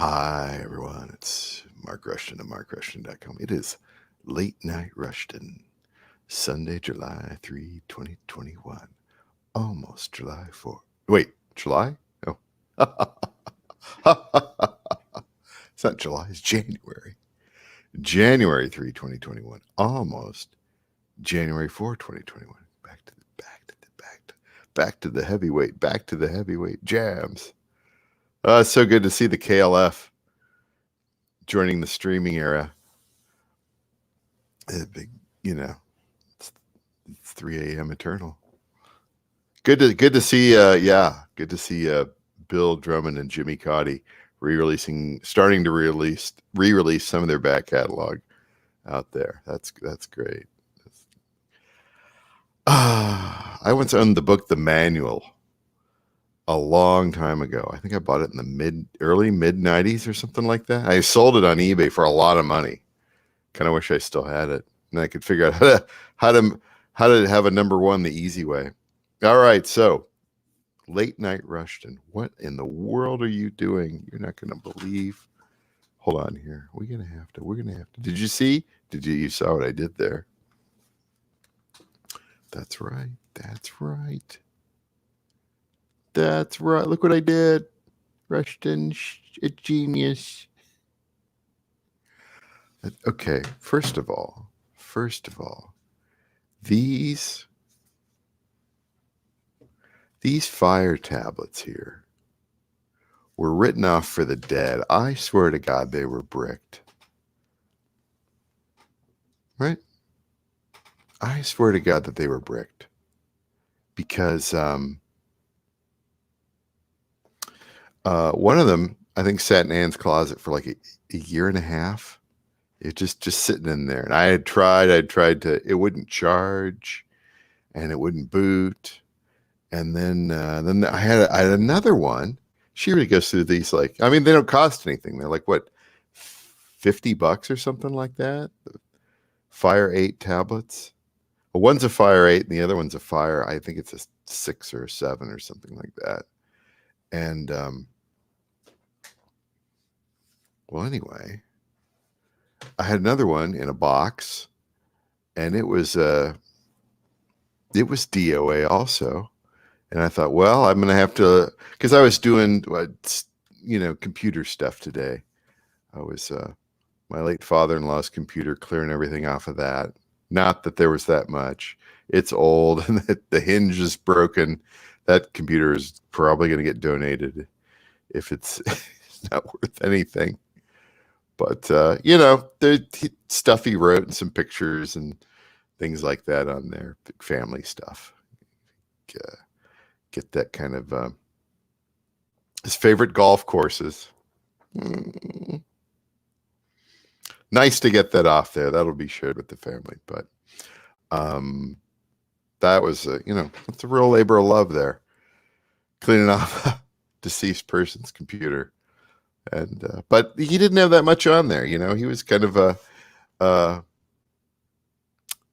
Hi, everyone. It's Mark Rushton of MarkRushton.com. It is Late Night Rushton, Sunday, July 3, 2021. Almost July 4. Wait, July? Oh. It's not July, it's January. January 3, 2021. Almost January 4, 2021. Back to the heavyweight jams. It's so good to see the KLF joining the streaming era. Big, it's 3 a.m. eternal. Good to see. Good to see Bill Drummond and Jimmy Cauty starting to re-release some of their back catalog out there. That's great. I once owned the book The Manual a long time ago. I think I bought it in the early mid 90s or something like that. I sold it on eBay for a lot of money. Kind of wish I still had it, and I could figure out how to have a number one the easy way. All right, so Late Night Rushton, what in the world are you doing? You're not going to believe. Hold on here. We're gonna have to. Did you see? You saw what I did there? That's right. Look what I did. Rushton, a genius. Okay, first of all, these fire tablets here were written off for the dead. I swear to God, they were bricked. Right? I swear to God that they were bricked. Because one of them, I think, sat in Ann's closet for like a year and a half. It just sitting in there. And I tried to, it wouldn't charge and it wouldn't boot. And then I had another one. She really goes through these, they don't cost anything. They're like, what, $50 or something like that? Fire 8 tablets. Well, one's a Fire 8 and the other one's a Fire, I think it's a 6 or a 7 or something like that. And well, anyway, I had another one in a box, and it was DOA also. And I thought, well, I'm going to have to, because I was doing, computer stuff today. I was my late father-in-law's computer, clearing everything off of that. Not that there was that much. It's old and the hinge is broken. That computer is probably going to get donated if it's not worth anything. But, the stuff he wrote and some pictures and things like that on there, family stuff. Get that kind of his favorite golf courses. Nice to get that off there. That'll be shared with the family. But that was, it's a real labor of love there. Cleaning off a deceased person's computer. And but he didn't have that much on there. He was kind of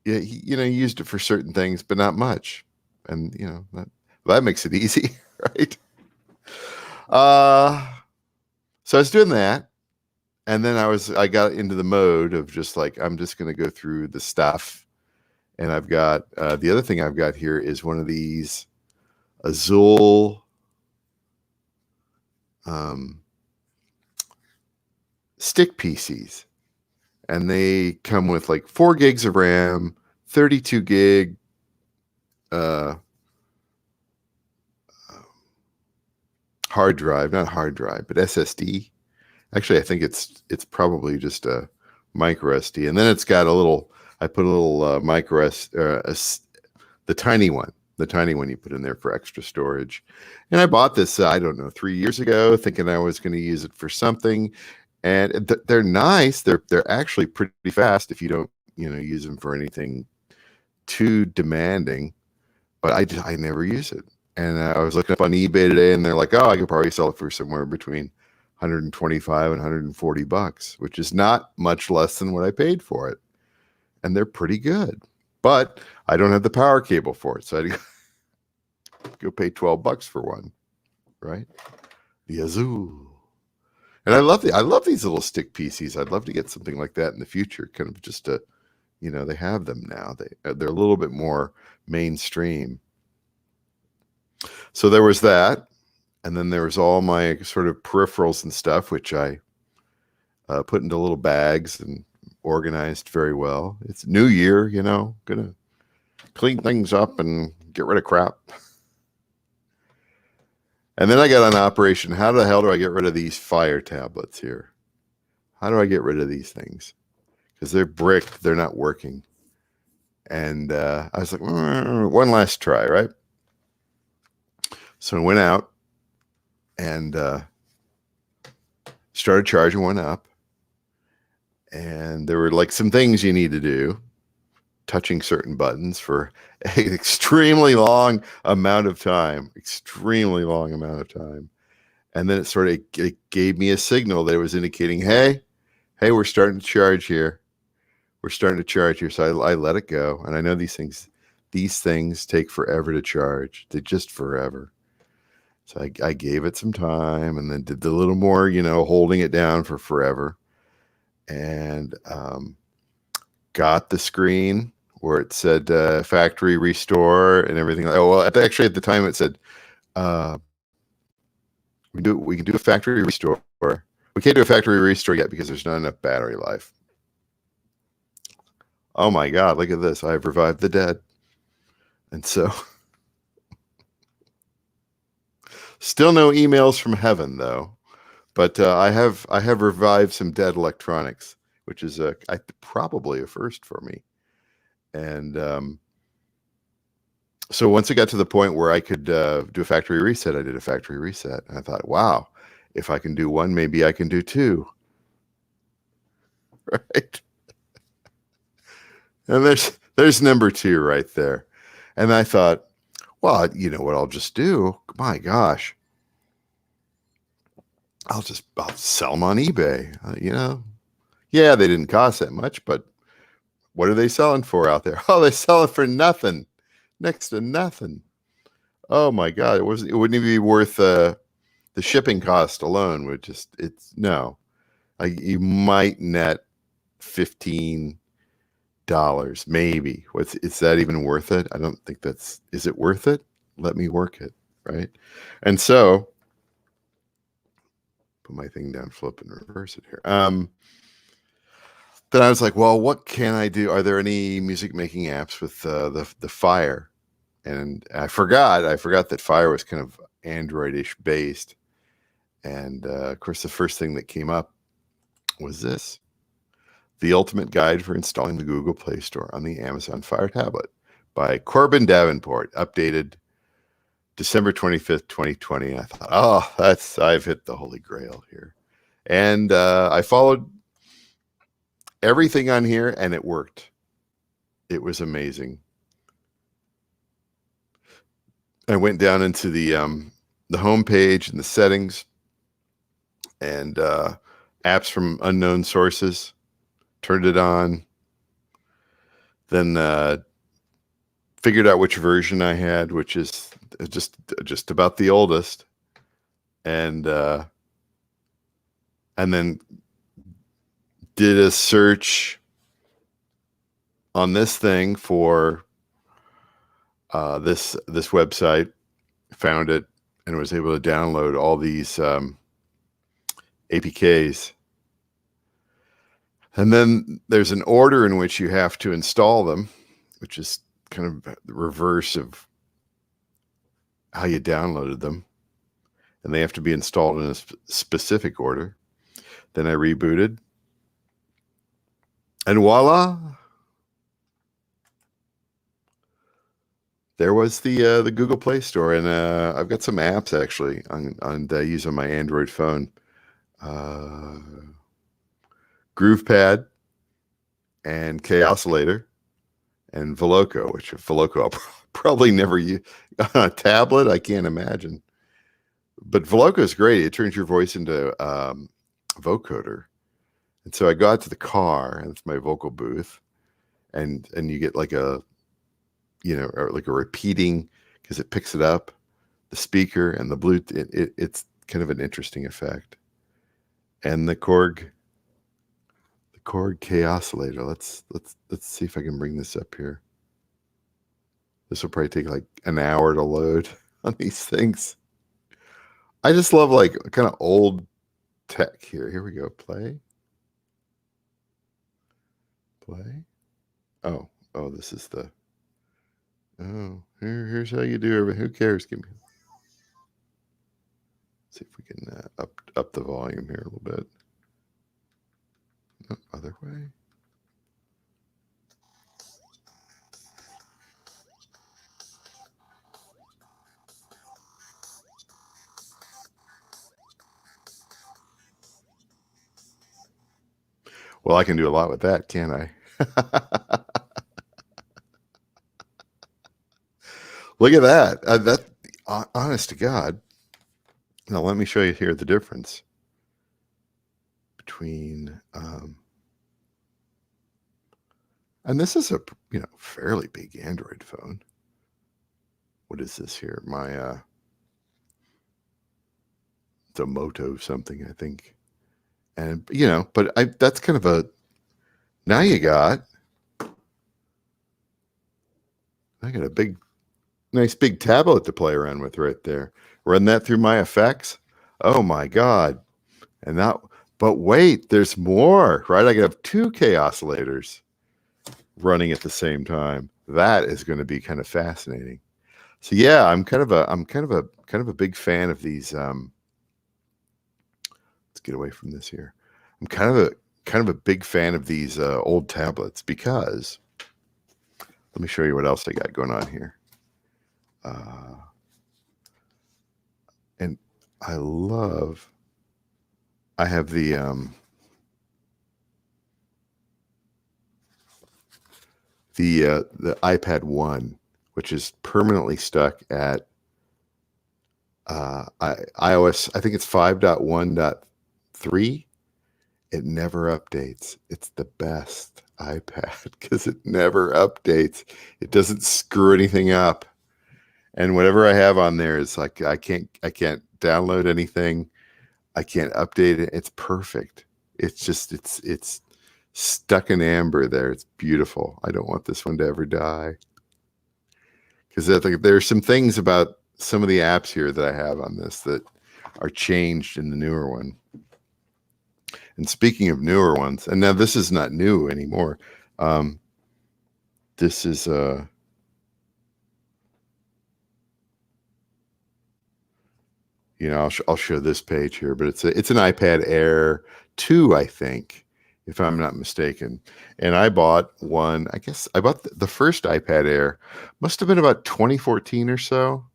he used it for certain things, but not much. And, that makes it easy, right? So I was doing that. And then I got into the mode of just I'm just going to go through the stuff. And I've got, the other thing I've got here is one of these Azul stick PCs. And they come with 4 gigs of RAM, 32 gig hard drive, not hard drive, but SSD. Actually, I think it's probably just a micro SD, and then it's got I put a little micro SD, the tiny one you put in there for extra storage. And I bought this, I don't know, 3 years ago, thinking I was going to use it for something. And they're nice. They're actually pretty fast if you don't use them for anything too demanding. But I never use it. And I was looking up on eBay today, and they're like, oh, I could probably sell it for somewhere between $125 and $140, which is not much less than what I paid for it. And they're pretty good. But I don't have the power cable for it, so I go pay $12 for one, right? The Azul. And I love these little stick PCs. I'd love to get something like that in the future, kind of just to, they have them now. They're a little bit more mainstream. So there was that, and then there was all my sort of peripherals and stuff, which I put into little bags and organized very well. It's New Year, gonna clean things up and get rid of crap. And then I got on Operation, how the hell do I get rid of these fire tablets here? How do I get rid of these things? Because they're bricked, they're not working. And I was like, one last try, right? So I went out and started charging one up. And there were like some things you need to do, touching certain buttons for an extremely long amount of time. And then it gave me a signal that it was indicating, hey, we're starting to charge here. So I let it go. And I know these things take forever to charge. They're just forever. So I gave it some time and then did the little more, holding it down for forever. And got the screen where it said factory restore and everything. Oh, well, actually at the time it said, we can do a factory restore. We can't do a factory restore yet because there's not enough battery life. Oh my God, look at this. I've revived the dead. And so still no emails from heaven though. But I have revived some dead electronics, which is probably a first for me. And so once it got to the point where I could do a factory reset, I did a factory reset. And I thought, wow, if I can do one, maybe I can do two. Right? And there's number two right there. And I thought, well, you know what I'll just do? My gosh. I'll sell them on eBay, Yeah, they didn't cost that much, but what are they selling for out there? Oh, they sell it for nothing, next to nothing. Oh my God, it wouldn't even be worth the shipping cost alone. You might net $15, maybe. Is that even worth it? I don't think is it worth it? Let me work it, right? And so, put my thing down, flip and reverse it here. Then I was like, well, what can I do? Are there any music making apps with the Fire? And I forgot that Fire was kind of Android-ish based. And of course, the first thing that came up was this: The Ultimate Guide for Installing the Google Play Store on the Amazon Fire Tablet by Corbin Davenport, updated December 25th, 2020. And I thought, oh, I've hit the holy grail here. And I followed everything on here and it worked. It was amazing. I went down into the home page and the settings and apps from unknown sources, turned it on, then figured out which version I had, which is just about the oldest, and then did a search on this thing for this website, found it, and was able to download all these APKs. And then there's an order in which you have to install them, which is kind of the reverse of how you downloaded them. And they have to be installed in a specific order. Then I rebooted. And voila! There was the Google Play Store. And I've got some apps actually that I use on my Android phone. GroovePad and Kaossilator and Veloco, which Veloco I'll probably never use on a tablet. I can't imagine. But Veloco is great. It turns your voice into vocoder. And so I got to the car, and it's my vocal booth, and you get like a repeating, because it picks it up, the speaker and the Bluetooth. It's kind of an interesting effect. and the Korg Kaossilator. Let's see if I can bring this up here. This will probably take like an hour to load on these things. I just love like kind of old tech here. Here we go. Play. Oh, this is the. Oh, here's how you do everything. Who cares? Give me. See if we can up the volume here a little bit. No, other way. Well, I can do a lot with that, can't I? Look at that. Honest to God. Now, let me show you here the difference between, and this is a fairly big Android phone. What is this here? My the Moto something, I think. And but that's kind of a. Now I got a nice big tablet to play around with right there. Run that through my effects. Oh my God! And that, but wait, there's more, right? I can have 2 Kaossilators running at the same time. That is going to be kind of fascinating. So yeah, I'm kind of a big fan of these. Let's get away from this here. I'm kind of a big fan of these old tablets because. Let me show you what else I got going on here. And I have the iPad 1, which is permanently stuck at iOS. I think it's 5.1.3. It never updates. It's the best iPad because it never updates. It doesn't screw anything up. And whatever I have on there is like I can't download anything. I can't update it. It's perfect. It's just it's stuck in amber there. It's beautiful. I don't want this one to ever die. Because there's some things about some of the apps here that I have on this that are changed in the newer one. And speaking of newer ones, and now this is not new anymore. This is I'll show this page here, but it's an iPad Air 2, I think, if I'm not mistaken. And I bought one. I guess I bought the first iPad Air. Must have been about 2014 or so.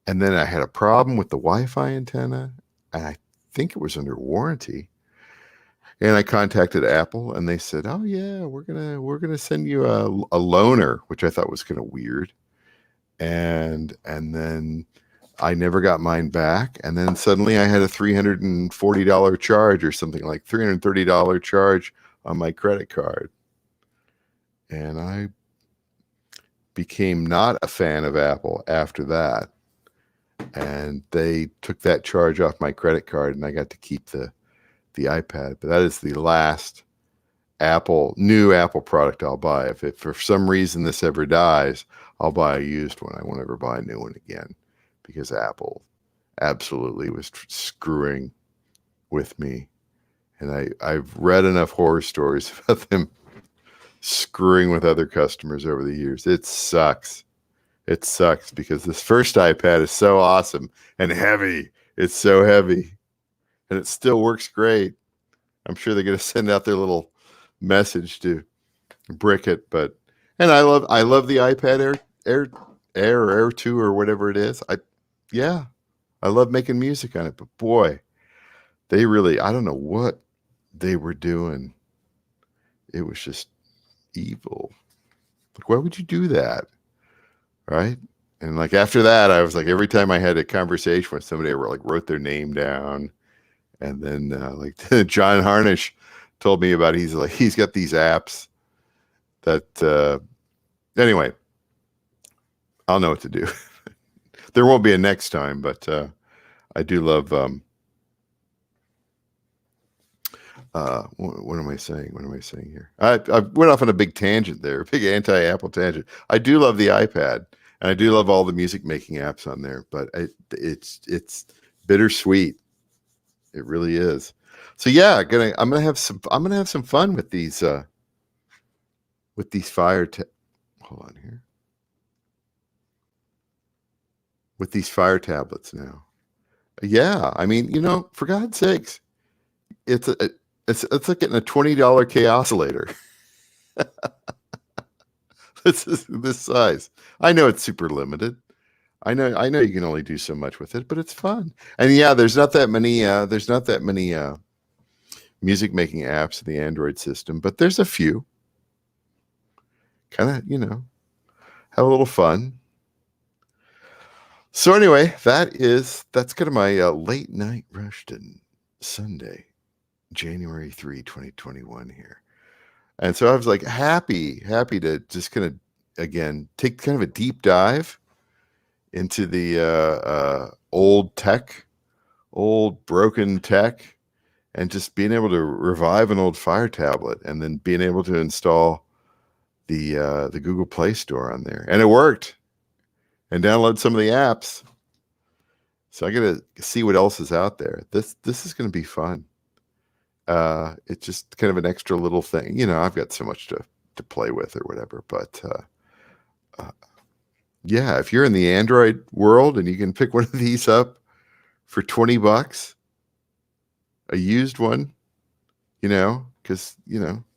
And then I had a problem with the Wi-Fi antenna, and I think it was under warranty. And I contacted Apple, and they said, "Oh yeah, we're gonna send you a loaner," which I thought was kind of weird. And then I never got mine back. And then suddenly I had a $340 charge or something, like $330 charge on my credit card. And I became not a fan of Apple after that. And they took that charge off my credit card, and I got to keep the iPad. But that is the last new Apple product I'll buy. If for some reason this ever dies, I'll buy a used one. I won't ever buy a new one again, because Apple absolutely was screwing with me. And I've read enough horror stories about them screwing with other customers over the years. It sucks. It sucks because this first iPad is so awesome and heavy. It's so heavy. And it still works great. I'm sure they're going to send out their little message to brick it, and I love the iPad Air 2 or whatever it is. I love making music on it, but boy, I don't know what they were doing. It was just evil. Like, why would you do that? Right? And like after that, I was like, every time I had a conversation with somebody, I wrote their name down. And then like John Harnish told me about, he's got these apps that anyway, I'll know what to do. There won't be a next time, but I do love What am I saying? What am I saying here? I went off on a big tangent there, a big anti-Apple tangent. I do love the iPad, and I do love all the music making apps on there, but it's bittersweet. It really is. So yeah, I'm gonna have some fun with these hold on here, with these Fire tablets now. Yeah, I mean, for God's sakes, it's it's like getting a $20 Kaossilator. This size. I know it's super limited. I know you can only do so much with it, but it's fun. And yeah, there's not that many music making apps in the Android system, but there's a few. Kind of, have a little fun. So anyway, that's kind of my late night Rushton Sunday, January 3, 2021 here. And so I was like happy to just kind of, again, take kind of a deep dive into the old broken tech, and just being able to revive an old Fire tablet, and then being able to install the Google Play Store on there. And it worked. And download some of the apps. So I got to see what else is out there. This is going to be fun. It's just kind of an extra little thing. I've got so much to play with or whatever. But yeah, if you're in the Android world and you can pick one of these up for $20, a used one, because,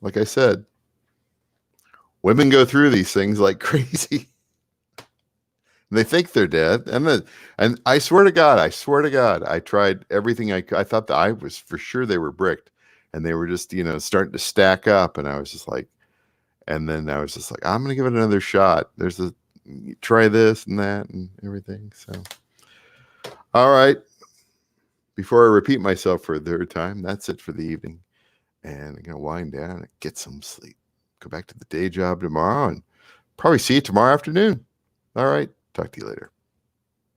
like I said, women go through these things like crazy. They think they're dead, and I swear to God, I tried everything I thought that I was for sure they were bricked, and they were just starting to stack up, and I was just like, I'm gonna give it another shot. Try this and that and everything. So, all right. Before I repeat myself for a third time, that's it for the evening, and I'm gonna wind down and get some sleep. Go back to the day job tomorrow, and probably see you tomorrow afternoon. All right. Talk to you later.